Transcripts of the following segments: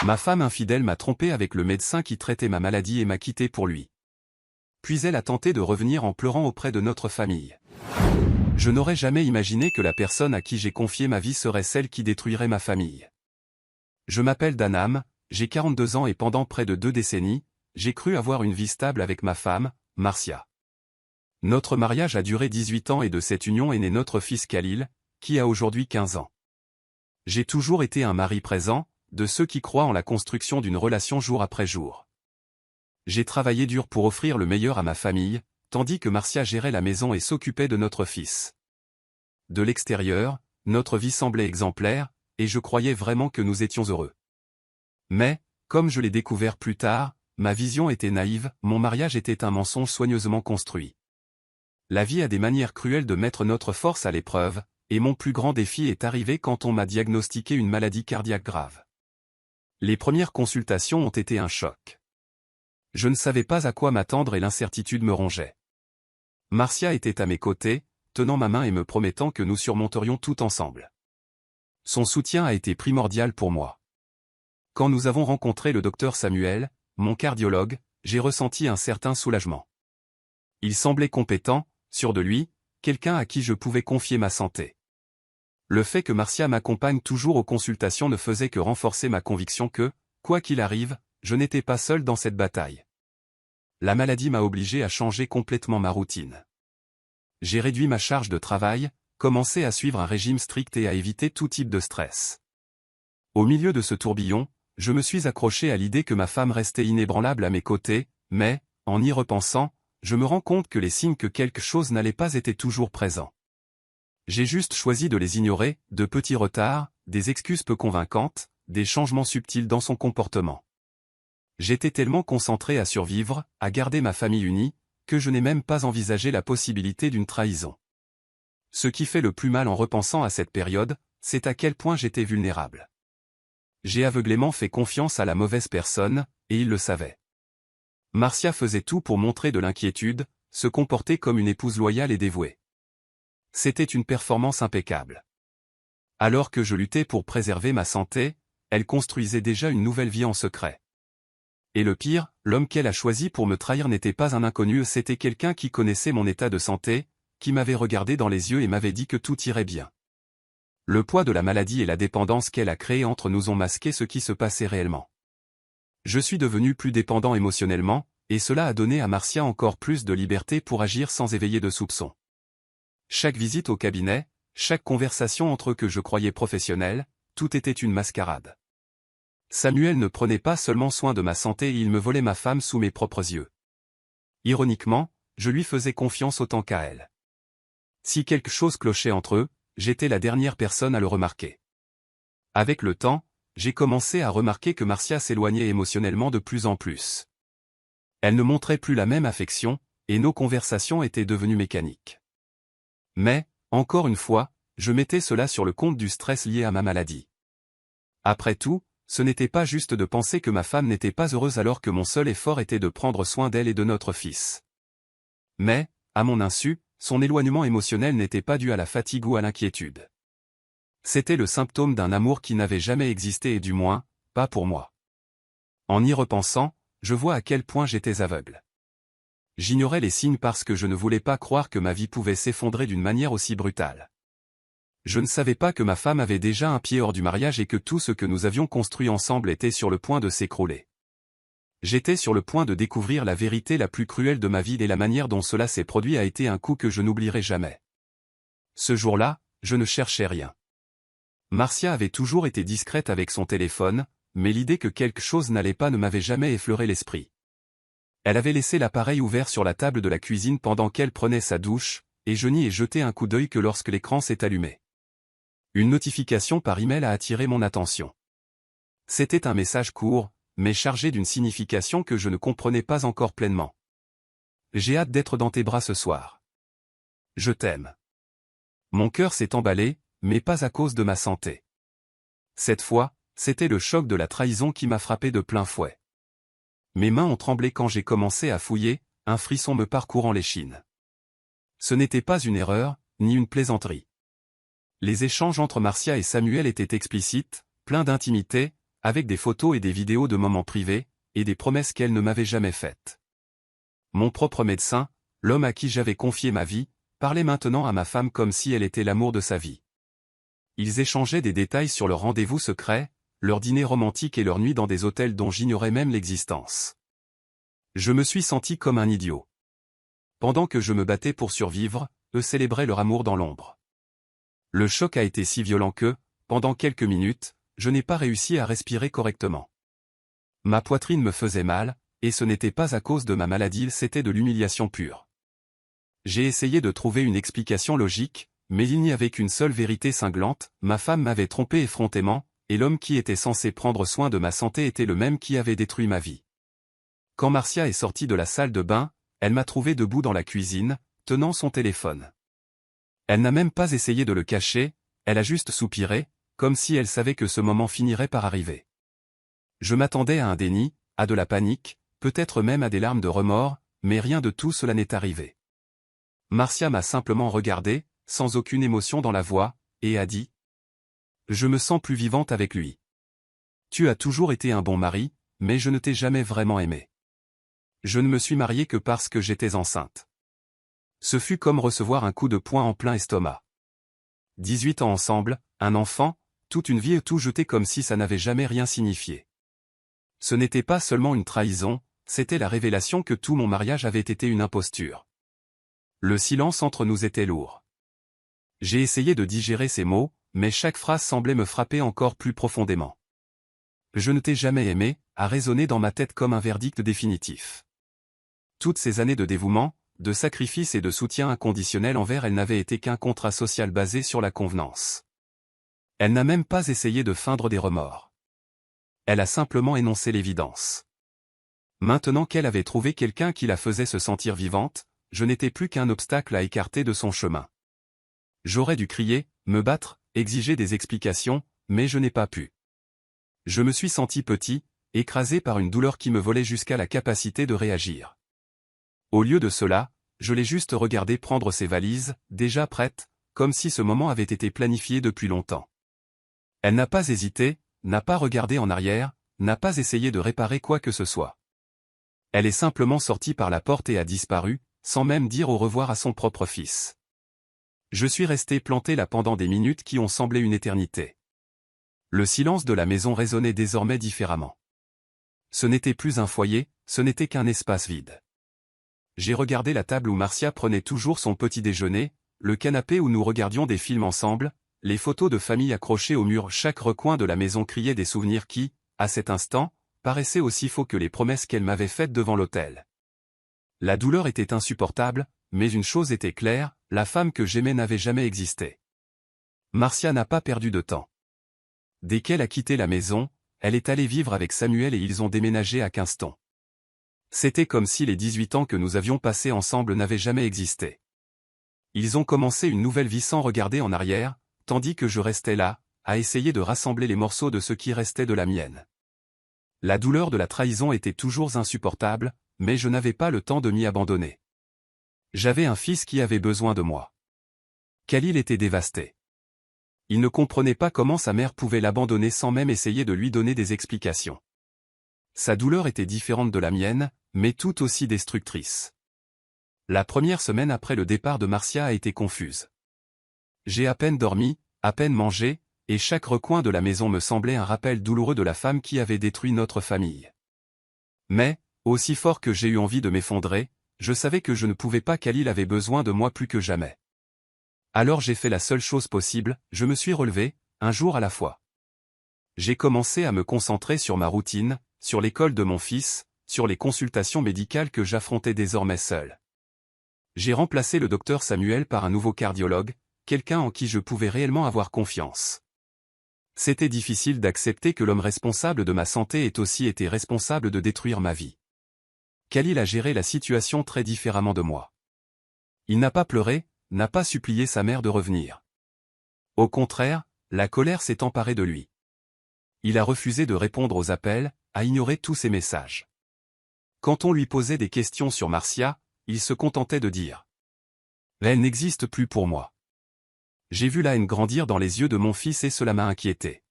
Ma femme infidèle m'a trompé avec le médecin qui traitait ma maladie et m'a quitté pour lui. Puis elle a tenté de revenir en pleurant auprès de notre famille. Je n'aurais jamais imaginé que la personne à qui j'ai confié ma vie serait celle qui détruirait ma famille. Je m'appelle Danam, j'ai 42 ans et pendant près de 2 décennies, j'ai cru avoir une vie stable avec ma femme, Marcia. Notre mariage a duré 18 ans et de cette union est né notre fils Khalil, qui a aujourd'hui 15 ans. J'ai toujours été un mari présent, de ceux qui croient en la construction d'une relation jour après jour. J'ai travaillé dur pour offrir le meilleur à ma famille, tandis que Marcia gérait la maison et s'occupait de notre fils. De l'extérieur, notre vie semblait exemplaire, et je croyais vraiment que nous étions heureux. Mais, comme je l'ai découvert plus tard, ma vision était naïve, mon mariage était un mensonge soigneusement construit. La vie a des manières cruelles de mettre notre force à l'épreuve, et mon plus grand défi est arrivé quand on m'a diagnostiqué une maladie cardiaque grave. Les premières consultations ont été un choc. Je ne savais pas à quoi m'attendre et l'incertitude me rongeait. Marcia était à mes côtés, tenant ma main et me promettant que nous surmonterions tout ensemble. Son soutien a été primordial pour moi. Quand nous avons rencontré le docteur Samuel, mon cardiologue, j'ai ressenti un certain soulagement. Il semblait compétent, sûr de lui, quelqu'un à qui je pouvais confier ma santé. Le fait que Marcia m'accompagne toujours aux consultations ne faisait que renforcer ma conviction que, quoi qu'il arrive, je n'étais pas seul dans cette bataille. La maladie m'a obligé à changer complètement ma routine. J'ai réduit ma charge de travail, commencé à suivre un régime strict et à éviter tout type de stress. Au milieu de ce tourbillon, je me suis accroché à l'idée que ma femme restait inébranlable à mes côtés, mais, en y repensant, je me rends compte que les signes que quelque chose n'allait pas étaient toujours présents. J'ai juste choisi de les ignorer, de petits retards, des excuses peu convaincantes, des changements subtils dans son comportement. J'étais tellement concentré à survivre, à garder ma famille unie, que je n'ai même pas envisagé la possibilité d'une trahison. Ce qui fait le plus mal en repensant à cette période, c'est à quel point j'étais vulnérable. J'ai aveuglément fait confiance à la mauvaise personne, et il le savait. Marcia faisait tout pour montrer de l'inquiétude, se comporter comme une épouse loyale et dévouée. C'était une performance impeccable. Alors que je luttais pour préserver ma santé, elle construisait déjà une nouvelle vie en secret. Et le pire, l'homme qu'elle a choisi pour me trahir n'était pas un inconnu, c'était quelqu'un qui connaissait mon état de santé, qui m'avait regardé dans les yeux et m'avait dit que tout irait bien. Le poids de la maladie et la dépendance qu'elle a créée entre nous ont masqué ce qui se passait réellement. Je suis devenu plus dépendant émotionnellement, et cela a donné à Marcia encore plus de liberté pour agir sans éveiller de soupçons. Chaque visite au cabinet, chaque conversation entre eux que je croyais professionnelle, tout était une mascarade. Samuel ne prenait pas seulement soin de ma santé, il me volait ma femme sous mes propres yeux. Ironiquement, je lui faisais confiance autant qu'à elle. Si quelque chose clochait entre eux, j'étais la dernière personne à le remarquer. Avec le temps, j'ai commencé à remarquer que Marcia s'éloignait émotionnellement de plus en plus. Elle ne montrait plus la même affection, et nos conversations étaient devenues mécaniques. Mais, encore une fois, je mettais cela sur le compte du stress lié à ma maladie. Après tout, ce n'était pas juste de penser que ma femme n'était pas heureuse alors que mon seul effort était de prendre soin d'elle et de notre fils. Mais, à mon insu, son éloignement émotionnel n'était pas dû à la fatigue ou à l'inquiétude. C'était le symptôme d'un amour qui n'avait jamais existé et du moins, pas pour moi. En y repensant, je vois à quel point j'étais aveugle. J'ignorais les signes parce que je ne voulais pas croire que ma vie pouvait s'effondrer d'une manière aussi brutale. Je ne savais pas que ma femme avait déjà un pied hors du mariage et que tout ce que nous avions construit ensemble était sur le point de s'écrouler. J'étais sur le point de découvrir la vérité la plus cruelle de ma vie et la manière dont cela s'est produit a été un coup que je n'oublierai jamais. Ce jour-là, je ne cherchais rien. Marcia avait toujours été discrète avec son téléphone, mais l'idée que quelque chose n'allait pas ne m'avait jamais effleuré l'esprit. Elle avait laissé l'appareil ouvert sur la table de la cuisine pendant qu'elle prenait sa douche, et je n'y ai jeté un coup d'œil que lorsque l'écran s'est allumé. Une notification par email a attiré mon attention. C'était un message court, mais chargé d'une signification que je ne comprenais pas encore pleinement. J'ai hâte d'être dans tes bras ce soir. Je t'aime. Mon cœur s'est emballé, mais pas à cause de ma santé. Cette fois, c'était le choc de la trahison qui m'a frappé de plein fouet. Mes mains ont tremblé quand j'ai commencé à fouiller, un frisson me parcourant l'échine. Ce n'était pas une erreur, ni une plaisanterie. Les échanges entre Marcia et Samuel étaient explicites, pleins d'intimité, avec des photos et des vidéos de moments privés, et des promesses qu'elle ne m'avait jamais faites. Mon propre médecin, l'homme à qui j'avais confié ma vie, parlait maintenant à ma femme comme si elle était l'amour de sa vie. Ils échangeaient des détails sur leurs rendez-vous secrets, leurs dîners romantiques et leurs nuits dans des hôtels dont j'ignorais même l'existence. Je me suis senti comme un idiot. Pendant que je me battais pour survivre, eux célébraient leur amour dans l'ombre. Le choc a été si violent que, pendant quelques minutes, je n'ai pas réussi à respirer correctement. Ma poitrine me faisait mal, et ce n'était pas à cause de ma maladie, c'était de l'humiliation pure. J'ai essayé de trouver une explication logique, mais il n'y avait qu'une seule vérité cinglante, ma femme m'avait trompé effrontément, et l'homme qui était censé prendre soin de ma santé était le même qui avait détruit ma vie. Quand Marcia est sortie de la salle de bain, elle m'a trouvé debout dans la cuisine, tenant son téléphone. Elle n'a même pas essayé de le cacher, elle a juste soupiré, comme si elle savait que ce moment finirait par arriver. Je m'attendais à un déni, à de la panique, peut-être même à des larmes de remords, mais rien de tout cela n'est arrivé. Marcia m'a simplement regardé, sans aucune émotion dans la voix, et a dit « Je me sens plus vivante avec lui. Tu as toujours été un bon mari, mais je ne t'ai jamais vraiment aimé. Je ne me suis mariée que parce que j'étais enceinte. » Ce fut comme recevoir un coup de poing en plein estomac. 18 ans ensemble, un enfant, toute une vie et tout jeté comme si ça n'avait jamais rien signifié. Ce n'était pas seulement une trahison, c'était la révélation que tout mon mariage avait été une imposture. Le silence entre nous était lourd. J'ai essayé de digérer ces mots, mais chaque phrase semblait me frapper encore plus profondément. Je ne t'ai jamais aimé, a résonné dans ma tête comme un verdict définitif. Toutes ces années de dévouement, de sacrifice et de soutien inconditionnel envers elle n'avaient été qu'un contrat social basé sur la convenance. Elle n'a même pas essayé de feindre des remords. Elle a simplement énoncé l'évidence. Maintenant qu'elle avait trouvé quelqu'un qui la faisait se sentir vivante, je n'étais plus qu'un obstacle à écarter de son chemin. J'aurais dû crier, me battre, exiger des explications, mais je n'ai pas pu. Je me suis senti petit, écrasé par une douleur qui me volait jusqu'à la capacité de réagir. Au lieu de cela, je l'ai juste regardé prendre ses valises, déjà prêtes, comme si ce moment avait été planifié depuis longtemps. Elle n'a pas hésité, n'a pas regardé en arrière, n'a pas essayé de réparer quoi que ce soit. Elle est simplement sortie par la porte et a disparu, sans même dire au revoir à son propre fils. Je suis resté planté là pendant des minutes qui ont semblé une éternité. Le silence de la maison résonnait désormais différemment. Ce n'était plus un foyer, ce n'était qu'un espace vide. J'ai regardé la table où Marcia prenait toujours son petit déjeuner, le canapé où nous regardions des films ensemble, les photos de famille accrochées au mur, chaque recoin de la maison criait des souvenirs qui, à cet instant, paraissaient aussi faux que les promesses qu'elle m'avait faites devant l'autel. La douleur était insupportable, mais une chose était claire, la femme que j'aimais n'avait jamais existé. Marcia n'a pas perdu de temps. Dès qu'elle a quitté la maison, elle est allée vivre avec Samuel et ils ont déménagé à Kingston. C'était comme si les 18 ans que nous avions passés ensemble n'avaient jamais existé. Ils ont commencé une nouvelle vie sans regarder en arrière, tandis que je restais là, à essayer de rassembler les morceaux de ce qui restait de la mienne. La douleur de la trahison était toujours insupportable, mais je n'avais pas le temps de m'y abandonner. J'avais un fils qui avait besoin de moi. Khalil était dévasté. Il ne comprenait pas comment sa mère pouvait l'abandonner sans même essayer de lui donner des explications. Sa douleur était différente de la mienne, mais tout aussi destructrice. La première semaine après le départ de Marcia a été confuse. J'ai à peine dormi, à peine mangé, et chaque recoin de la maison me semblait un rappel douloureux de la femme qui avait détruit notre famille. Mais, aussi fort que j'ai eu envie de m'effondrer, je savais que je ne pouvais pas. Khalil avait besoin de moi plus que jamais. Alors j'ai fait la seule chose possible, je me suis relevé, un jour à la fois. J'ai commencé à me concentrer sur ma routine, sur l'école de mon fils, sur les consultations médicales que j'affrontais désormais seul. J'ai remplacé le docteur Samuel par un nouveau cardiologue, quelqu'un en qui je pouvais réellement avoir confiance. C'était difficile d'accepter que l'homme responsable de ma santé ait aussi été responsable de détruire ma vie. Khalil a géré la situation très différemment de moi. Il n'a pas pleuré, n'a pas supplié sa mère de revenir. Au contraire, la colère s'est emparée de lui. Il a refusé de répondre aux appels, a ignoré tous ses messages. Quand on lui posait des questions sur Marcia, il se contentait de dire « Elle n'existe plus pour moi ». J'ai vu la haine grandir dans les yeux de mon fils et cela m'a inquiété.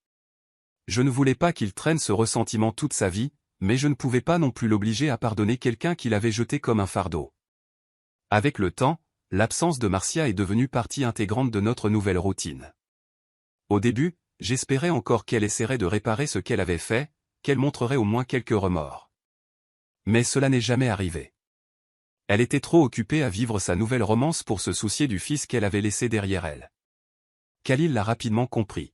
Je ne voulais pas qu'il traîne ce ressentiment toute sa vie, mais je ne pouvais pas non plus l'obliger à pardonner quelqu'un qu'il avait jeté comme un fardeau. Avec le temps, l'absence de Marcia est devenue partie intégrante de notre nouvelle routine. Au début, j'espérais encore qu'elle essaierait de réparer ce qu'elle avait fait, qu'elle montrerait au moins quelques remords. Mais cela n'est jamais arrivé. Elle était trop occupée à vivre sa nouvelle romance pour se soucier du fils qu'elle avait laissé derrière elle. Khalil l'a rapidement compris.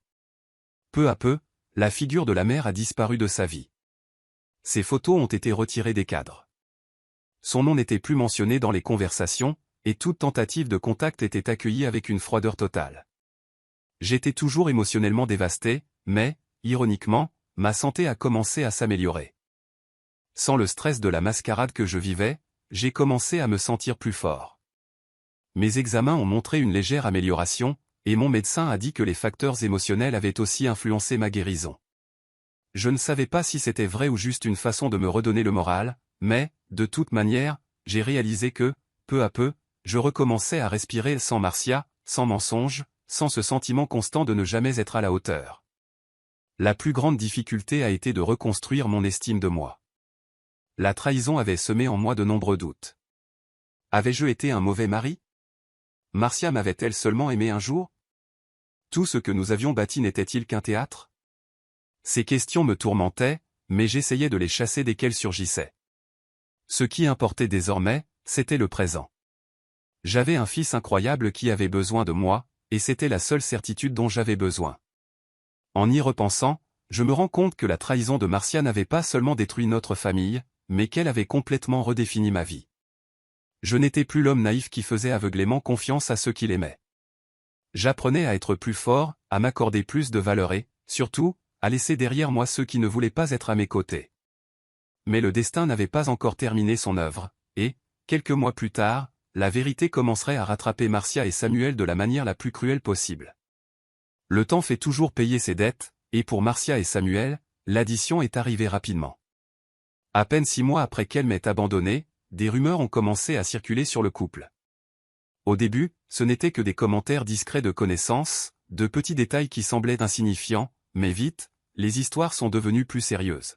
Peu à peu, la figure de la mère a disparu de sa vie. Ses photos ont été retirées des cadres. Son nom n'était plus mentionné dans les conversations, et toute tentative de contact était accueillie avec une froideur totale. J'étais toujours émotionnellement dévasté, mais, ironiquement, ma santé a commencé à s'améliorer. Sans le stress de la mascarade que je vivais, j'ai commencé à me sentir plus fort. Mes examens ont montré une légère amélioration, et mon médecin a dit que les facteurs émotionnels avaient aussi influencé ma guérison. Je ne savais pas si c'était vrai ou juste une façon de me redonner le moral, mais, de toute manière, j'ai réalisé que, peu à peu, je recommençais à respirer sans Marcia, sans mensonge, sans ce sentiment constant de ne jamais être à la hauteur. La plus grande difficulté a été de reconstruire mon estime de moi. La trahison avait semé en moi de nombreux doutes. Avais-je été un mauvais mari? Marcia m'avait-elle seulement aimé un jour? Tout ce que nous avions bâti n'était-il qu'un théâtre? Ces questions me tourmentaient, mais j'essayais de les chasser dès qu'elles surgissaient. Ce qui importait désormais, c'était le présent. J'avais un fils incroyable qui avait besoin de moi, et c'était la seule certitude dont j'avais besoin. En y repensant, je me rends compte que la trahison de Marcia n'avait pas seulement détruit notre famille, mais qu'elle avait complètement redéfini ma vie. Je n'étais plus l'homme naïf qui faisait aveuglément confiance à ceux qu'il aimait. J'apprenais à être plus fort, à m'accorder plus de valeur et, surtout, à laisser derrière moi ceux qui ne voulaient pas être à mes côtés. Mais le destin n'avait pas encore terminé son œuvre, et, quelques mois plus tard, la vérité commencerait à rattraper Marcia et Samuel de la manière la plus cruelle possible. Le temps fait toujours payer ses dettes, et pour Marcia et Samuel, l'addition est arrivée rapidement. À peine 6 mois après qu'elle m'ait abandonné, des rumeurs ont commencé à circuler sur le couple. Au début, ce n'étaient que des commentaires discrets de connaissances, de petits détails qui semblaient insignifiants, mais vite, les histoires sont devenues plus sérieuses.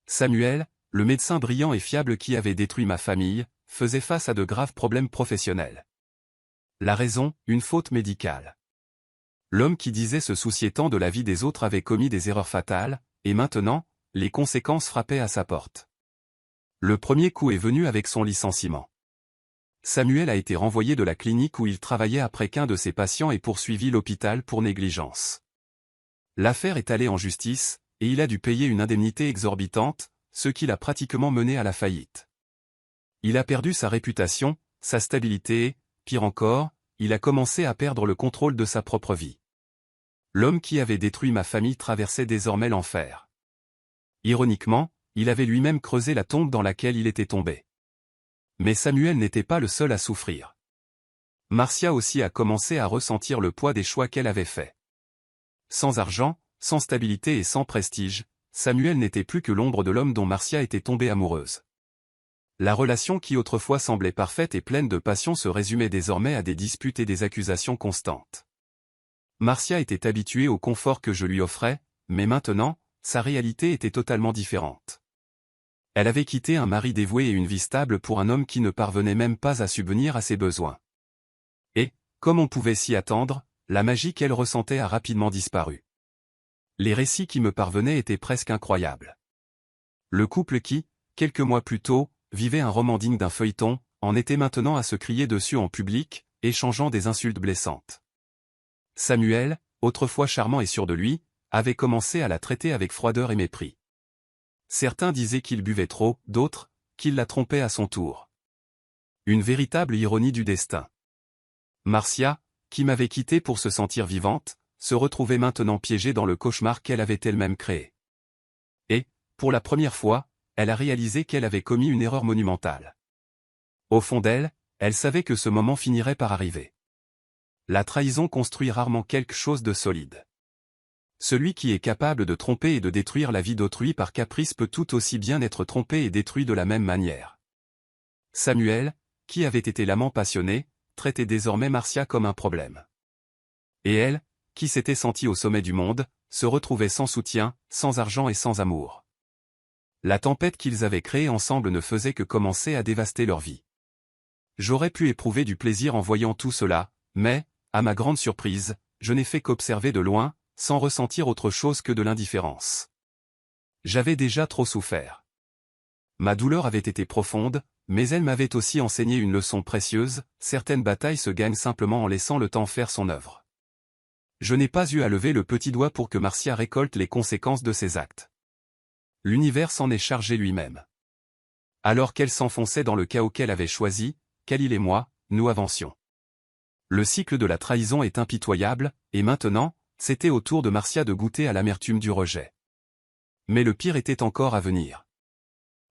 Samuel, le médecin brillant et fiable qui avait détruit ma famille, faisait face à de graves problèmes professionnels. La raison, une faute médicale. L'homme qui disait se soucier tant de la vie des autres avait commis des erreurs fatales, et maintenant, les conséquences frappaient à sa porte. Le premier coup est venu avec son licenciement. Samuel a été renvoyé de la clinique où il travaillait après qu'un de ses patients ait poursuivi l'hôpital pour négligence. L'affaire est allée en justice, et il a dû payer une indemnité exorbitante, ce qui l'a pratiquement mené à la faillite. Il a perdu sa réputation, sa stabilité et, pire encore, il a commencé à perdre le contrôle de sa propre vie. L'homme qui avait détruit ma famille traversait désormais l'enfer. Ironiquement, il avait lui-même creusé la tombe dans laquelle il était tombé. Mais Samuel n'était pas le seul à souffrir. Marcia aussi a commencé à ressentir le poids des choix qu'elle avait faits. Sans argent, sans stabilité et sans prestige, Samuel n'était plus que l'ombre de l'homme dont Marcia était tombée amoureuse. La relation qui autrefois semblait parfaite et pleine de passion se résumait désormais à des disputes et des accusations constantes. Marcia était habituée au confort que je lui offrais, mais maintenant, sa réalité était totalement différente. Elle avait quitté un mari dévoué et une vie stable pour un homme qui ne parvenait même pas à subvenir à ses besoins. Et, comme on pouvait s'y attendre, la magie qu'elle ressentait a rapidement disparu. Les récits qui me parvenaient étaient presque incroyables. Le couple qui, quelques mois plus tôt, vivait un roman digne d'un feuilleton, en était maintenant à se crier dessus en public, échangeant des insultes blessantes. Samuel, autrefois charmant et sûr de lui, avait commencé à la traiter avec froideur et mépris. Certains disaient qu'il buvait trop, d'autres, qu'il la trompait à son tour. Une véritable ironie du destin. Marcia, qui m'avait quitté pour se sentir vivante, se retrouvait maintenant piégée dans le cauchemar qu'elle avait elle-même créé. Et, pour la première fois, elle a réalisé qu'elle avait commis une erreur monumentale. Au fond d'elle, elle savait que ce moment finirait par arriver. La trahison construit rarement quelque chose de solide. Celui qui est capable de tromper et de détruire la vie d'autrui par caprice peut tout aussi bien être trompé et détruit de la même manière. Samuel, qui avait été l'amant passionné, traitait désormais Marcia comme un problème. Et elle, qui s'était senti au sommet du monde, se retrouvaient sans soutien, sans argent et sans amour. La tempête qu'ils avaient créée ensemble ne faisait que commencer à dévaster leur vie. J'aurais pu éprouver du plaisir en voyant tout cela, mais, à ma grande surprise, je n'ai fait qu'observer de loin, sans ressentir autre chose que de l'indifférence. J'avais déjà trop souffert. Ma douleur avait été profonde, mais elle m'avait aussi enseigné une leçon précieuse, certaines batailles se gagnent simplement en laissant le temps faire son œuvre. Je n'ai pas eu à lever le petit doigt pour que Marcia récolte les conséquences de ses actes. L'univers s'en est chargé lui-même. Alors qu'elle s'enfonçait dans le chaos qu'elle avait choisi, Khalil et moi, nous avancions. Le cycle de la trahison est impitoyable, et maintenant, c'était au tour de Marcia de goûter à l'amertume du rejet. Mais le pire était encore à venir.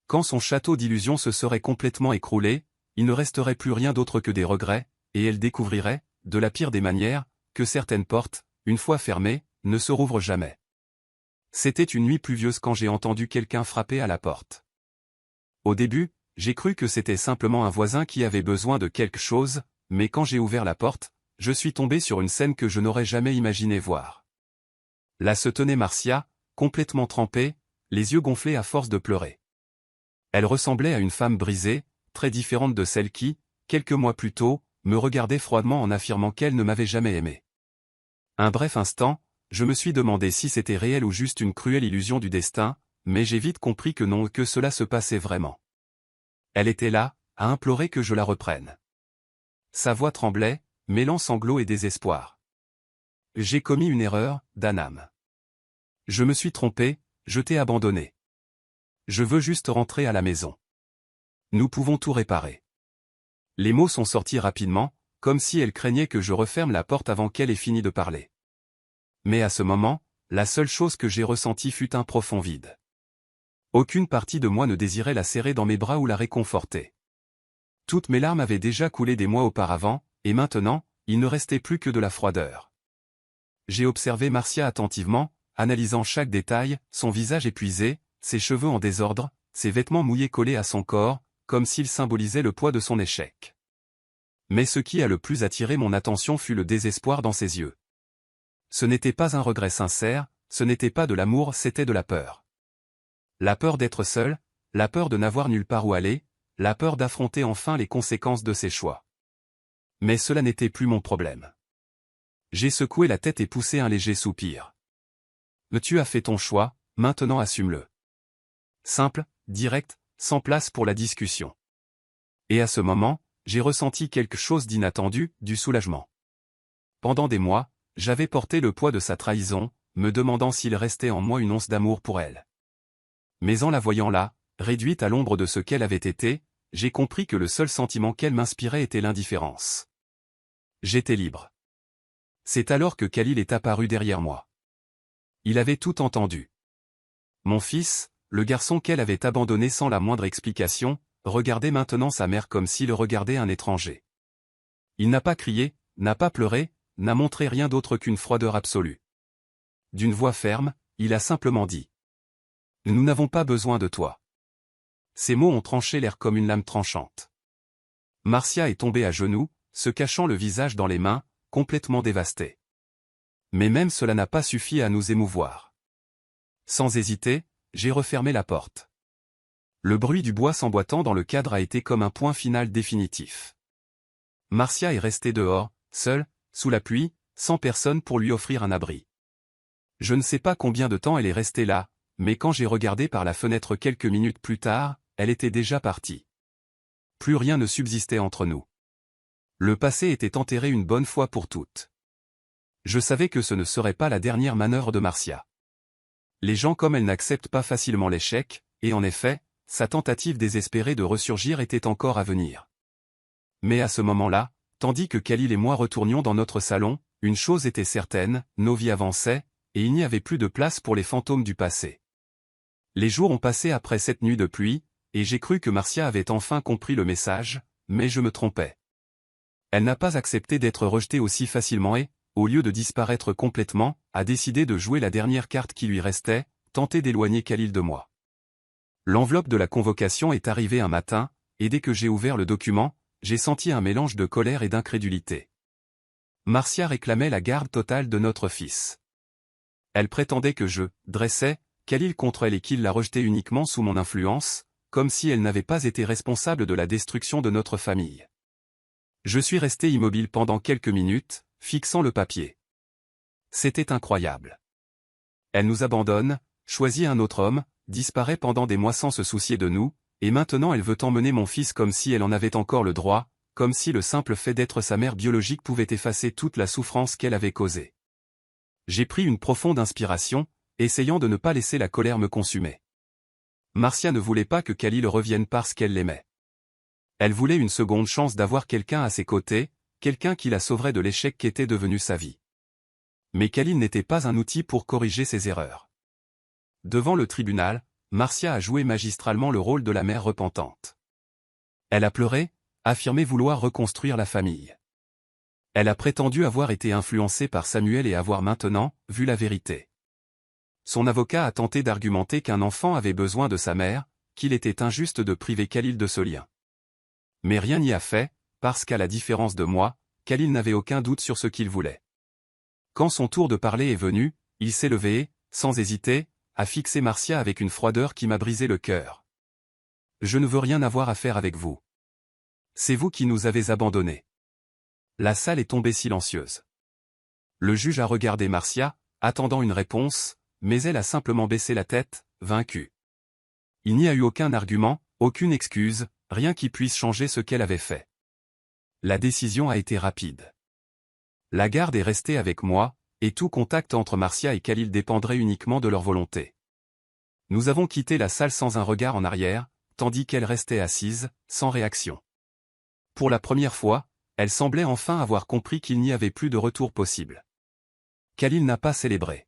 Quand son château d'illusions se serait complètement écroulé, il ne resterait plus rien d'autre que des regrets, et elle découvrirait, de la pire des manières, que certaines portes, une fois fermées, ne se rouvrent jamais. C'était une nuit pluvieuse quand j'ai entendu quelqu'un frapper à la porte. Au début, j'ai cru que c'était simplement un voisin qui avait besoin de quelque chose, mais quand j'ai ouvert la porte, je suis tombé sur une scène que je n'aurais jamais imaginé voir. Là se tenait Marcia, complètement trempée, les yeux gonflés à force de pleurer. Elle ressemblait à une femme brisée, très différente de celle qui, quelques mois plus tôt, me regardait froidement en affirmant qu'elle ne m'avait jamais aimé. Un bref instant, je me suis demandé si c'était réel ou juste une cruelle illusion du destin, mais j'ai vite compris que non, que cela se passait vraiment. Elle était là, à implorer que je la reprenne. Sa voix tremblait, mêlant sanglots et désespoir. J'ai commis une erreur, Danam. Je me suis trompé, je t'ai abandonné. Je veux juste rentrer à la maison. Nous pouvons tout réparer. Les mots sont sortis rapidement, comme si elle craignait que je referme la porte avant qu'elle ait fini de parler. Mais à ce moment, la seule chose que j'ai ressentie fut un profond vide. Aucune partie de moi ne désirait la serrer dans mes bras ou la réconforter. Toutes mes larmes avaient déjà coulé des mois auparavant, et maintenant, il ne restait plus que de la froideur. J'ai observé Marcia attentivement, analysant chaque détail, son visage épuisé, ses cheveux en désordre, ses vêtements mouillés collés à son corps, comme s'ils symbolisaient le poids de son échec. Mais ce qui a le plus attiré mon attention fut le désespoir dans ses yeux. Ce n'était pas un regret sincère, ce n'était pas de l'amour, c'était de la peur. La peur d'être seule, la peur de n'avoir nulle part où aller, la peur d'affronter enfin les conséquences de ses choix. Mais cela n'était plus mon problème. J'ai secoué la tête et poussé un léger soupir. Tu as fait ton choix, maintenant assume-le. Simple, direct, sans place pour la discussion. Et à ce moment, j'ai ressenti quelque chose d'inattendu, du soulagement. Pendant des mois, j'avais porté le poids de sa trahison, me demandant s'il restait en moi une once d'amour pour elle. Mais en la voyant là, réduite à l'ombre de ce qu'elle avait été, j'ai compris que le seul sentiment qu'elle m'inspirait était l'indifférence. J'étais libre. C'est alors que Khalil est apparu derrière moi. Il avait tout entendu. Mon fils, le garçon qu'elle avait abandonné sans la moindre explication, regardait maintenant sa mère comme s'il regardait un étranger. Il n'a pas crié, n'a pas pleuré, n'a montré rien d'autre qu'une froideur absolue. D'une voix ferme, il a simplement dit : « Nous n'avons pas besoin de toi. » Ces mots ont tranché l'air comme une lame tranchante. Marcia est tombée à genoux, se cachant le visage dans les mains, complètement dévastée. Mais même cela n'a pas suffi à nous émouvoir. Sans hésiter, j'ai refermé la porte. Le bruit du bois s'emboîtant dans le cadre a été comme un point final définitif. Marcia est restée dehors, seule, sous la pluie, sans personne pour lui offrir un abri. Je ne sais pas combien de temps elle est restée là, mais quand j'ai regardé par la fenêtre quelques minutes plus tard, elle était déjà partie. Plus rien ne subsistait entre nous. Le passé était enterré une bonne fois pour toutes. Je savais que ce ne serait pas la dernière manœuvre de Marcia. Les gens comme elle n'acceptent pas facilement l'échec, et en effet, sa tentative désespérée de ressurgir était encore à venir. Mais à ce moment-là, tandis que Khalil et moi retournions dans notre salon, une chose était certaine, nos vies avançaient, et il n'y avait plus de place pour les fantômes du passé. Les jours ont passé après cette nuit de pluie, et j'ai cru que Marcia avait enfin compris le message, mais je me trompais. Elle n'a pas accepté d'être rejetée aussi facilement et, au lieu de disparaître complètement, a décidé de jouer la dernière carte qui lui restait, tenter d'éloigner Khalil de moi. L'enveloppe de la convocation est arrivée un matin, et dès que j'ai ouvert le document, j'ai senti un mélange de colère et d'incrédulité. Marcia réclamait la garde totale de notre fils. Elle prétendait que je dressais Khalil contre elle et qu'il la rejetait uniquement sous mon influence, comme si elle n'avait pas été responsable de la destruction de notre famille. Je suis resté immobile pendant quelques minutes, fixant le papier. C'était incroyable. Elle nous abandonne, choisit un autre homme, disparaît pendant des mois sans se soucier de nous, et maintenant elle veut emmener mon fils comme si elle en avait encore le droit, comme si le simple fait d'être sa mère biologique pouvait effacer toute la souffrance qu'elle avait causée. J'ai pris une profonde inspiration, essayant de ne pas laisser la colère me consumer. Marcia ne voulait pas que Khalil revienne parce qu'elle l'aimait. Elle voulait une seconde chance d'avoir quelqu'un à ses côtés, quelqu'un qui la sauverait de l'échec qu'était devenu sa vie. Mais Khalil n'était pas un outil pour corriger ses erreurs. Devant le tribunal, Marcia a joué magistralement le rôle de la mère repentante. Elle a pleuré, affirmé vouloir reconstruire la famille. Elle a prétendu avoir été influencée par Samuel et avoir maintenant vu la vérité. Son avocat a tenté d'argumenter qu'un enfant avait besoin de sa mère, qu'il était injuste de priver Khalil de ce lien. Mais rien n'y a fait, parce qu'à la différence de moi, Khalil n'avait aucun doute sur ce qu'il voulait. Quand son tour de parler est venu, il s'est levé et, sans hésiter, a fixé Marcia avec une froideur qui m'a brisé le cœur. « Je ne veux rien avoir à faire avec vous. C'est vous qui nous avez abandonnés. » La salle est tombée silencieuse. Le juge a regardé Marcia, attendant une réponse, mais elle a simplement baissé la tête, vaincue. Il n'y a eu aucun argument, aucune excuse, rien qui puisse changer ce qu'elle avait fait. La décision a été rapide. La garde est restée avec moi, et tout contact entre Marcia et Khalil dépendrait uniquement de leur volonté. Nous avons quitté la salle sans un regard en arrière, tandis qu'elle restait assise, sans réaction. Pour la première fois, elle semblait enfin avoir compris qu'il n'y avait plus de retour possible. Khalil n'a pas célébré.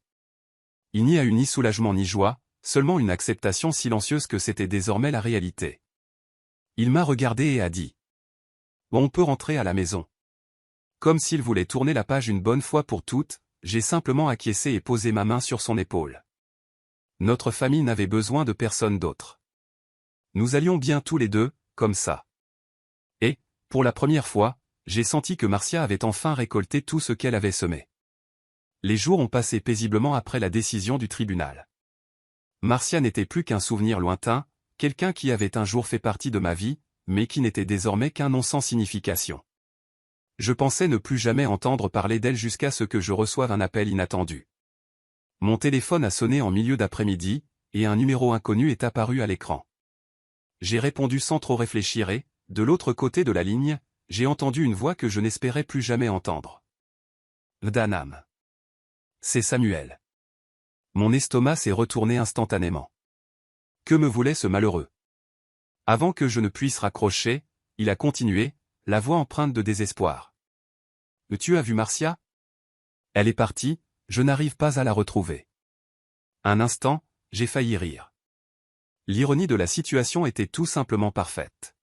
Il n'y a eu ni soulagement ni joie, seulement une acceptation silencieuse que c'était désormais la réalité. Il m'a regardé et a dit « On peut rentrer à la maison ». Comme s'il voulait tourner la page une bonne fois pour toutes, j'ai simplement acquiescé et posé ma main sur son épaule. Notre famille n'avait besoin de personne d'autre. Nous allions bien tous les deux, comme ça. Et, pour la première fois, j'ai senti que Marcia avait enfin récolté tout ce qu'elle avait semé. Les jours ont passé paisiblement après la décision du tribunal. Marcia n'était plus qu'un souvenir lointain, quelqu'un qui avait un jour fait partie de ma vie, mais qui n'était désormais qu'un nom sans signification. Je pensais ne plus jamais entendre parler d'elle jusqu'à ce que je reçoive un appel inattendu. Mon téléphone a sonné en milieu d'après-midi, et un numéro inconnu est apparu à l'écran. J'ai répondu sans trop réfléchir et, de l'autre côté de la ligne, j'ai entendu une voix que je n'espérais plus jamais entendre. V'danam. C'est Samuel. Mon estomac s'est retourné instantanément. Que me voulait ce malheureux? Avant que je ne puisse raccrocher, il a continué, la voix empreinte de désespoir. Tu as vu Marcia? Elle est partie, je n'arrive pas à la retrouver. Un instant, j'ai failli rire. L'ironie de la situation était tout simplement parfaite.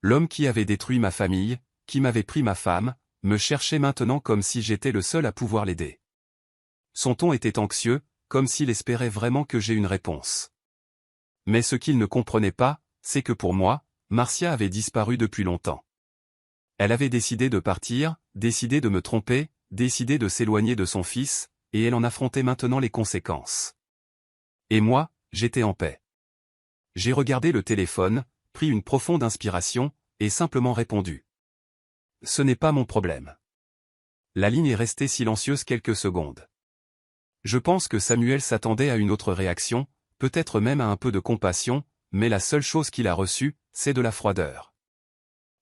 L'homme qui avait détruit ma famille, qui m'avait pris ma femme, me cherchait maintenant comme si j'étais le seul à pouvoir l'aider. Son ton était anxieux, comme s'il espérait vraiment que j'aie une réponse. Mais ce qu'il ne comprenait pas, c'est que pour moi, Marcia avait disparu depuis longtemps. Elle avait décidé de partir, décidé de me tromper, décidé de s'éloigner de son fils, et elle en affrontait maintenant les conséquences. Et moi, j'étais en paix. J'ai regardé le téléphone, pris une profonde inspiration, et simplement répondu. Ce n'est pas mon problème. La ligne est restée silencieuse quelques secondes. Je pense que Samuel s'attendait à une autre réaction, peut-être même à un peu de compassion, mais la seule chose qu'il a reçue, c'est de la froideur.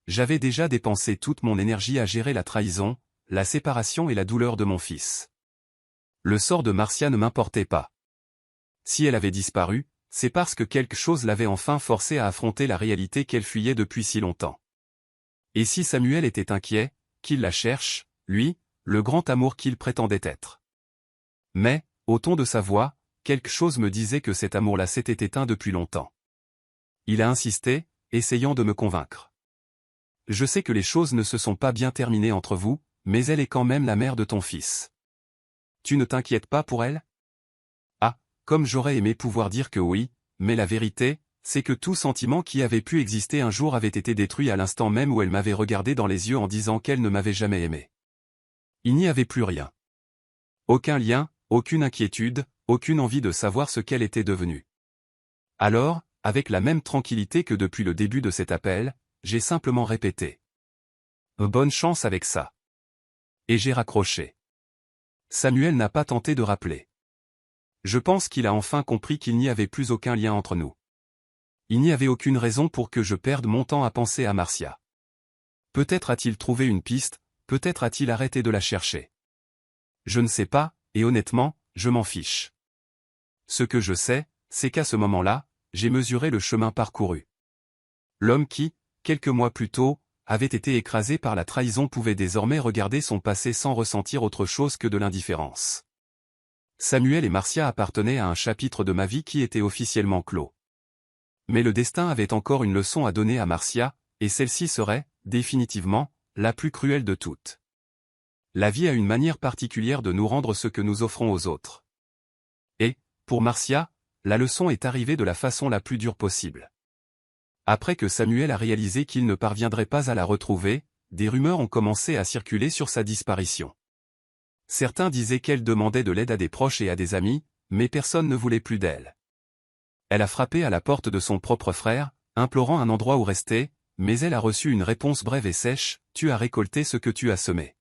J'avais déjà dépensé toute mon énergie à gérer la trahison, la séparation et la douleur de mon fils. Le sort de Marcia ne m'importait pas. Si elle avait disparu, c'est parce que quelque chose l'avait enfin forcée à affronter la réalité qu'elle fuyait depuis si longtemps. Et si Samuel était inquiet, qu'il la cherche, lui, le grand amour qu'il prétendait être. Mais, au ton de sa voix, quelque chose me disait que cet amour-là s'était éteint depuis longtemps. Il a insisté, essayant de me convaincre. Je sais que les choses ne se sont pas bien terminées entre vous, mais elle est quand même la mère de ton fils. Tu ne t'inquiètes pas pour elle? Ah, comme j'aurais aimé pouvoir dire que oui, mais la vérité, c'est que tout sentiment qui avait pu exister un jour avait été détruit à l'instant même où elle m'avait regardé dans les yeux en disant qu'elle ne m'avait jamais aimé. Il n'y avait plus rien. Aucun lien, aucune inquiétude, aucune envie de savoir ce qu'elle était devenue. Alors, avec la même tranquillité que depuis le début de cet appel, j'ai simplement répété. Bonne chance avec ça. Et j'ai raccroché. Samuel n'a pas tenté de rappeler. Je pense qu'il a enfin compris qu'il n'y avait plus aucun lien entre nous. Il n'y avait aucune raison pour que je perde mon temps à penser à Marcia. Peut-être a-t-il trouvé une piste, peut-être a-t-il arrêté de la chercher. Je ne sais pas, et honnêtement, je m'en fiche. Ce que je sais, c'est qu'à ce moment-là, j'ai mesuré le chemin parcouru. L'homme qui, quelques mois plus tôt, avait été écrasé par la trahison pouvait désormais regarder son passé sans ressentir autre chose que de l'indifférence. Samuel et Marcia appartenaient à un chapitre de ma vie qui était officiellement clos. Mais le destin avait encore une leçon à donner à Marcia, et celle-ci serait, définitivement, la plus cruelle de toutes. La vie a une manière particulière de nous rendre ce que nous offrons aux autres. Et, pour Marcia, la leçon est arrivée de la façon la plus dure possible. Après que Samuel a réalisé qu'il ne parviendrait pas à la retrouver, des rumeurs ont commencé à circuler sur sa disparition. Certains disaient qu'elle demandait de l'aide à des proches et à des amis, mais personne ne voulait plus d'elle. Elle a frappé à la porte de son propre frère, implorant un endroit où rester, mais elle a reçu une réponse brève et sèche, « Tu as récolté ce que tu as semé ».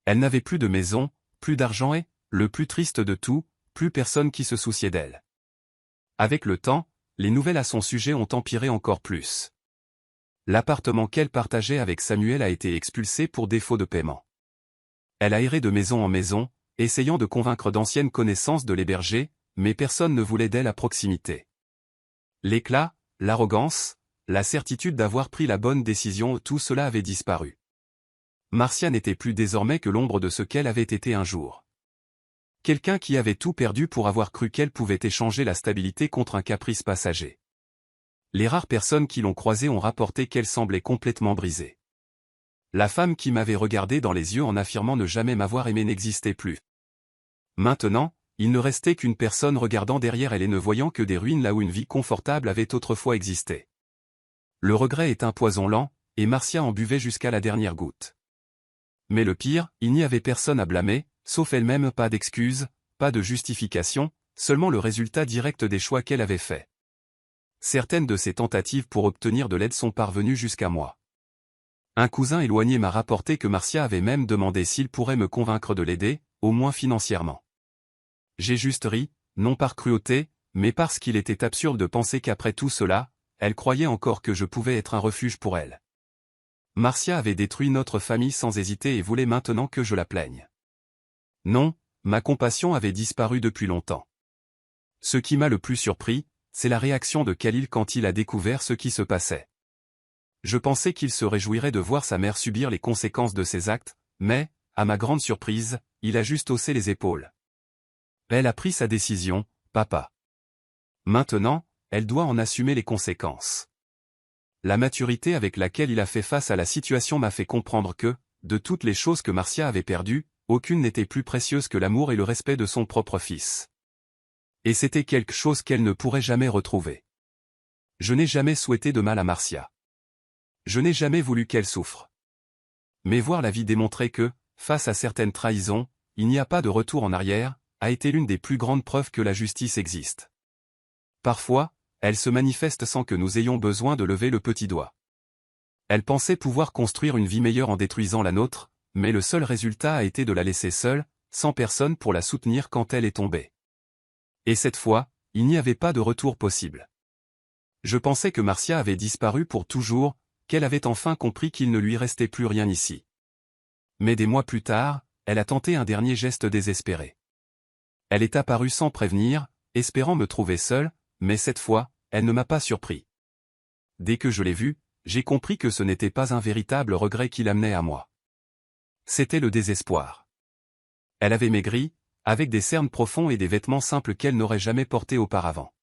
Elle n'avait plus de maison, plus d'argent et, le plus triste de tout, plus personne qui se souciait d'elle. Avec le temps, les nouvelles à son sujet ont empiré encore plus. L'appartement qu'elle partageait avec Samuel a été expulsé pour défaut de paiement. Elle a erré de maison en maison, essayant de convaincre d'anciennes connaissances de l'héberger, mais personne ne voulait d'elle à proximité. L'éclat, l'arrogance, la certitude d'avoir pris la bonne décision, tout cela avait disparu. Marcia n'était plus désormais que l'ombre de ce qu'elle avait été un jour. Quelqu'un qui avait tout perdu pour avoir cru qu'elle pouvait échanger la stabilité contre un caprice passager. Les rares personnes qui l'ont croisée ont rapporté qu'elle semblait complètement brisée. La femme qui m'avait regardé dans les yeux en affirmant ne jamais m'avoir aimé n'existait plus. Maintenant, il ne restait qu'une personne regardant derrière elle et ne voyant que des ruines là où une vie confortable avait autrefois existé. Le regret est un poison lent, et Marcia en buvait jusqu'à la dernière goutte. Mais le pire, il n'y avait personne à blâmer, sauf elle-même, pas d'excuses, pas de justification, seulement le résultat direct des choix qu'elle avait faits. Certaines de ses tentatives pour obtenir de l'aide sont parvenues jusqu'à moi. Un cousin éloigné m'a rapporté que Marcia avait même demandé s'il pourrait me convaincre de l'aider, au moins financièrement. J'ai juste ri, non par cruauté, mais parce qu'il était absurde de penser qu'après tout cela, elle croyait encore que je pouvais être un refuge pour elle. Marcia avait détruit notre famille sans hésiter et voulait maintenant que je la plaigne. Non, ma compassion avait disparu depuis longtemps. Ce qui m'a le plus surpris, c'est la réaction de Khalil quand il a découvert ce qui se passait. Je pensais qu'il se réjouirait de voir sa mère subir les conséquences de ses actes, mais, à ma grande surprise, il a juste haussé les épaules. Elle a pris sa décision, papa. Maintenant, elle doit en assumer les conséquences. La maturité avec laquelle il a fait face à la situation m'a fait comprendre que, de toutes les choses que Marcia avait perdues, aucune n'était plus précieuse que l'amour et le respect de son propre fils. Et c'était quelque chose qu'elle ne pourrait jamais retrouver. Je n'ai jamais souhaité de mal à Marcia. Je n'ai jamais voulu qu'elle souffre. Mais voir la vie démontrer que, face à certaines trahisons, il n'y a pas de retour en arrière, a été l'une des plus grandes preuves que la justice existe. Parfois, elle se manifeste sans que nous ayons besoin de lever le petit doigt. Elle pensait pouvoir construire une vie meilleure en détruisant la nôtre, mais le seul résultat a été de la laisser seule, sans personne pour la soutenir quand elle est tombée. Et cette fois, il n'y avait pas de retour possible. Je pensais que Marcia avait disparu pour toujours, qu'elle avait enfin compris qu'il ne lui restait plus rien ici. Mais des mois plus tard, elle a tenté un dernier geste désespéré. Elle est apparue sans prévenir, espérant me trouver seule, mais cette fois, elle ne m'a pas surpris. Dès que je l'ai vue, j'ai compris que ce n'était pas un véritable regret qui l'amenait à moi. C'était le désespoir. Elle avait maigri, avec des cernes profonds et des vêtements simples qu'elle n'aurait jamais portés auparavant.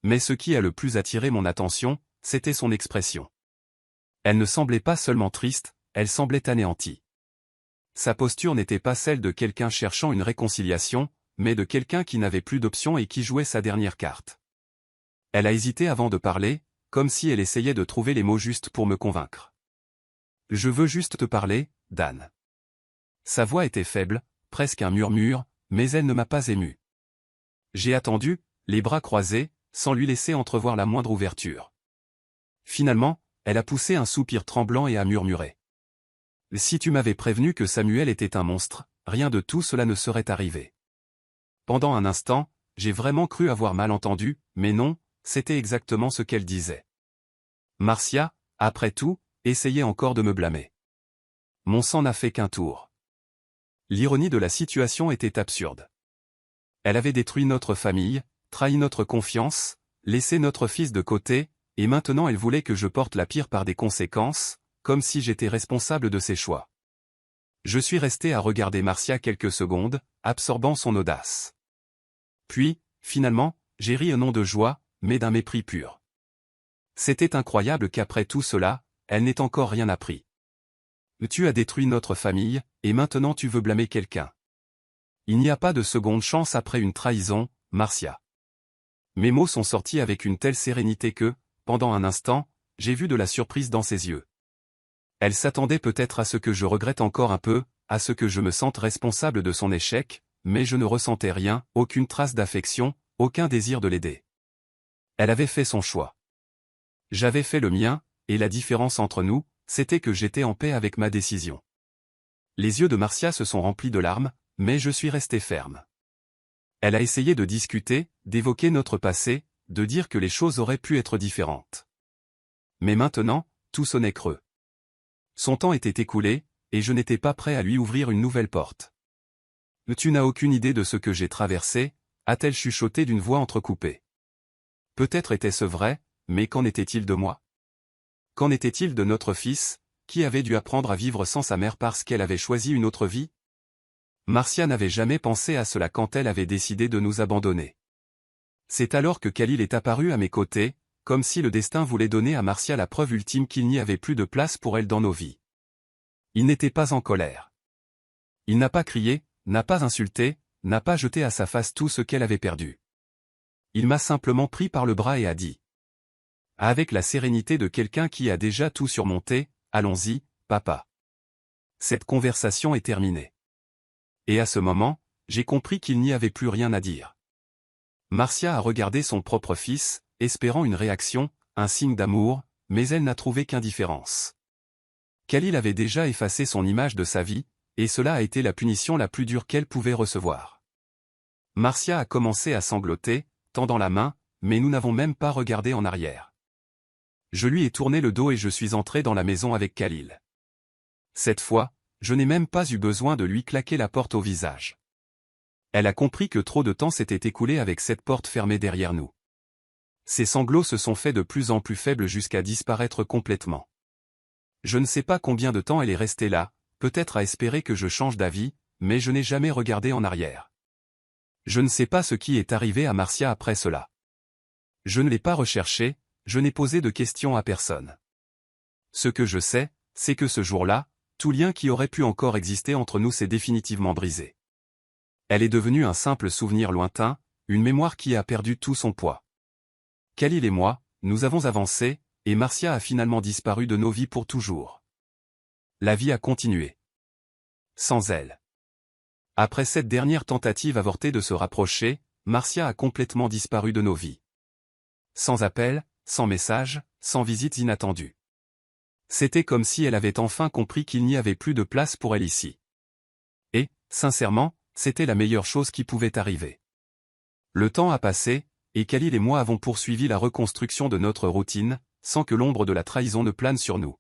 Mais ce qui a le plus attiré mon attention, c'était son expression. Elle ne semblait pas seulement triste, elle semblait anéantie. Sa posture n'était pas celle de quelqu'un cherchant une réconciliation, mais de quelqu'un qui n'avait plus d'option et qui jouait sa dernière carte. Elle a hésité avant de parler, comme si elle essayait de trouver les mots justes pour me convaincre. « Je veux juste te parler, Dan. » Sa voix était faible, presque un murmure, mais elle ne m'a pas ému. J'ai attendu, les bras croisés, sans lui laisser entrevoir la moindre ouverture. Finalement, elle a poussé un soupir tremblant et a murmuré. « Si tu m'avais prévenu que Samuel était un monstre, rien de tout cela ne serait arrivé. » Pendant un instant, j'ai vraiment cru avoir mal entendu, mais non, c'était exactement ce qu'elle disait. Marcia, après tout, essayait encore de me blâmer. Mon sang n'a fait qu'un tour. L'ironie de la situation était absurde. Elle avait détruit notre famille, trahi notre confiance, laissé notre fils de côté, et maintenant elle voulait que je porte la pire part des conséquences, comme si j'étais responsable de ses choix. Je suis resté à regarder Marcia quelques secondes, absorbant son audace. Puis, finalement, j'ai ri au nom de joie, mais d'un mépris pur. C'était incroyable qu'après tout cela, elle n'ait encore rien appris. Tu as détruit notre famille, et maintenant tu veux blâmer quelqu'un. Il n'y a pas de seconde chance après une trahison, Marcia. Mes mots sont sortis avec une telle sérénité que, pendant un instant, j'ai vu de la surprise dans ses yeux. Elle s'attendait peut-être à ce que je regrette encore un peu, à ce que je me sente responsable de son échec, mais je ne ressentais rien, aucune trace d'affection, aucun désir de l'aider. Elle avait fait son choix. J'avais fait le mien, et la différence entre nous, c'était que j'étais en paix avec ma décision. Les yeux de Marcia se sont remplis de larmes, mais je suis resté ferme. Elle a essayé de discuter, d'évoquer notre passé, de dire que les choses auraient pu être différentes. Mais maintenant, tout sonnait creux. Son temps était écoulé, et je n'étais pas prêt à lui ouvrir une nouvelle porte. « Tu n'as aucune idée de ce que j'ai traversé » a-t-elle chuchoté d'une voix entrecoupée. Peut-être était-ce vrai, mais qu'en était-il de moi? Qu'en était-il de notre fils, qui avait dû apprendre à vivre sans sa mère parce qu'elle avait choisi une autre vie? Marcia n'avait jamais pensé à cela quand elle avait décidé de nous abandonner. C'est alors que Khalil est apparu à mes côtés, comme si le destin voulait donner à Marcia la preuve ultime qu'il n'y avait plus de place pour elle dans nos vies. Il n'était pas en colère. Il n'a pas crié, n'a pas insulté, n'a pas jeté à sa face tout ce qu'elle avait perdu. Il m'a simplement pris par le bras et a dit, avec la sérénité de quelqu'un qui a déjà tout surmonté, « Allons-y, papa. » Cette conversation est terminée. Et à ce moment, j'ai compris qu'il n'y avait plus rien à dire. Marcia a regardé son propre fils, espérant une réaction, un signe d'amour, mais elle n'a trouvé qu'indifférence. Khalil avait déjà effacé son image de sa vie, et cela a été la punition la plus dure qu'elle pouvait recevoir. Marcia a commencé à sangloter, tendant la main, mais nous n'avons même pas regardé en arrière. Je lui ai tourné le dos et je suis entré dans la maison avec Khalil. Cette fois, je n'ai même pas eu besoin de lui claquer la porte au visage. Elle a compris que trop de temps s'était écoulé avec cette porte fermée derrière nous. Ses sanglots se sont faits de plus en plus faibles jusqu'à disparaître complètement. Je ne sais pas combien de temps elle est restée là, peut-être à espérer que je change d'avis, mais je n'ai jamais regardé en arrière. Je ne sais pas ce qui est arrivé à Marcia après cela. Je ne l'ai pas recherché, je n'ai posé de questions à personne. Ce que je sais, c'est que ce jour-là, tout lien qui aurait pu encore exister entre nous s'est définitivement brisé. Elle est devenue un simple souvenir lointain, une mémoire qui a perdu tout son poids. Khalil et moi, nous avons avancé, et Marcia a finalement disparu de nos vies pour toujours. La vie a continué. Sans elle. Après cette dernière tentative avortée de se rapprocher, Marcia a complètement disparu de nos vies. Sans appel, sans message, sans visites inattendues. C'était comme si elle avait enfin compris qu'il n'y avait plus de place pour elle ici. Et, sincèrement, c'était la meilleure chose qui pouvait arriver. Le temps a passé, et Khalil et moi avons poursuivi la reconstruction de notre routine, sans que l'ombre de la trahison ne plane sur nous.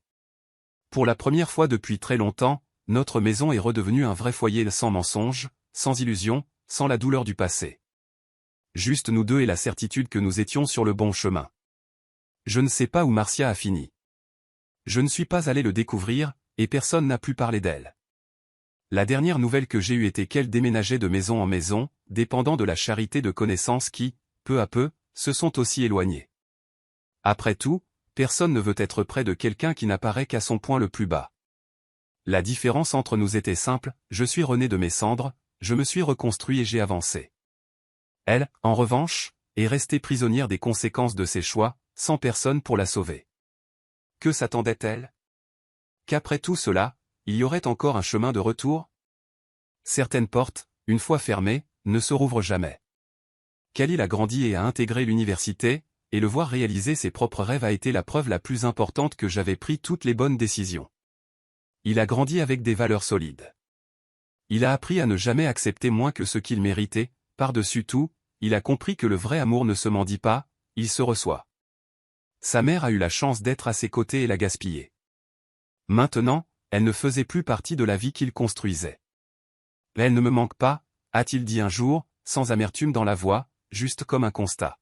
Pour la première fois depuis très longtemps, notre maison est redevenue un vrai foyer sans mensonges, sans illusions, sans la douleur du passé. Juste nous deux et la certitude que nous étions sur le bon chemin. Je ne sais pas où Marcia a fini. Je ne suis pas allé le découvrir, et personne n'a pu parler d'elle. La dernière nouvelle que j'ai eue était qu'elle déménageait de maison en maison, dépendant de la charité de connaissances qui, peu à peu, se sont aussi éloignées. Après tout, personne ne veut être près de quelqu'un qui n'apparaît qu'à son point le plus bas. La différence entre nous était simple, je suis rené de mes cendres, je me suis reconstruit et j'ai avancé. Elle, en revanche, est restée prisonnière des conséquences de ses choix, sans personne pour la sauver. Que s'attendait-elle? Qu'après tout cela, il y aurait encore un chemin de retour? Certaines portes, une fois fermées, ne se rouvrent jamais. Khalil a grandi et a intégré l'université, et le voir réaliser ses propres rêves a été la preuve la plus importante que j'avais pris toutes les bonnes décisions. Il a grandi avec des valeurs solides. Il a appris à ne jamais accepter moins que ce qu'il méritait, par-dessus tout, il a compris que le vrai amour ne se mendie pas, il se reçoit. Sa mère a eu la chance d'être à ses côtés et l'a gaspillé. Maintenant, elle ne faisait plus partie de la vie qu'il construisait. Elle ne me manque pas, a-t-il dit un jour, sans amertume dans la voix, juste comme un constat.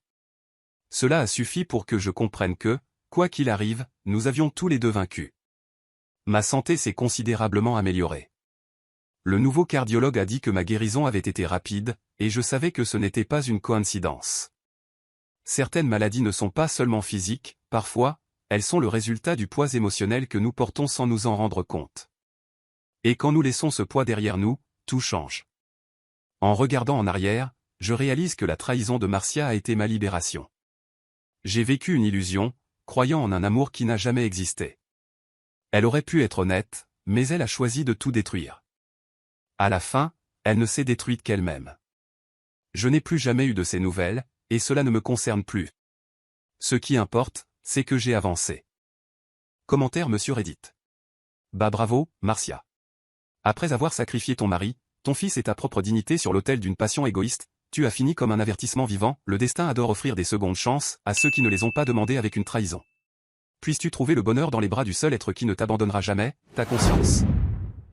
Cela a suffi pour que je comprenne que, quoi qu'il arrive, nous avions tous les deux vaincu. Ma santé s'est considérablement améliorée. Le nouveau cardiologue a dit que ma guérison avait été rapide, et je savais que ce n'était pas une coïncidence. Certaines maladies ne sont pas seulement physiques, parfois, elles sont le résultat du poids émotionnel que nous portons sans nous en rendre compte. Et quand nous laissons ce poids derrière nous, tout change. En regardant en arrière, je réalise que la trahison de Marcia a été ma libération. J'ai vécu une illusion, croyant en un amour qui n'a jamais existé. Elle aurait pu être honnête, mais elle a choisi de tout détruire. À la fin, elle ne s'est détruite qu'elle-même. Je n'ai plus jamais eu de ses nouvelles, et cela ne me concerne plus. Ce qui importe, c'est que j'ai avancé. Commentaire Monsieur Reddit. Bah bravo, Marcia. Après avoir sacrifié ton mari, ton fils et ta propre dignité sur l'autel d'une passion égoïste, tu as fini comme un avertissement vivant, le destin adore offrir des secondes chances à ceux qui ne les ont pas demandées avec une trahison. Puisses-tu trouver le bonheur dans les bras du seul être qui ne t'abandonnera jamais, ta conscience.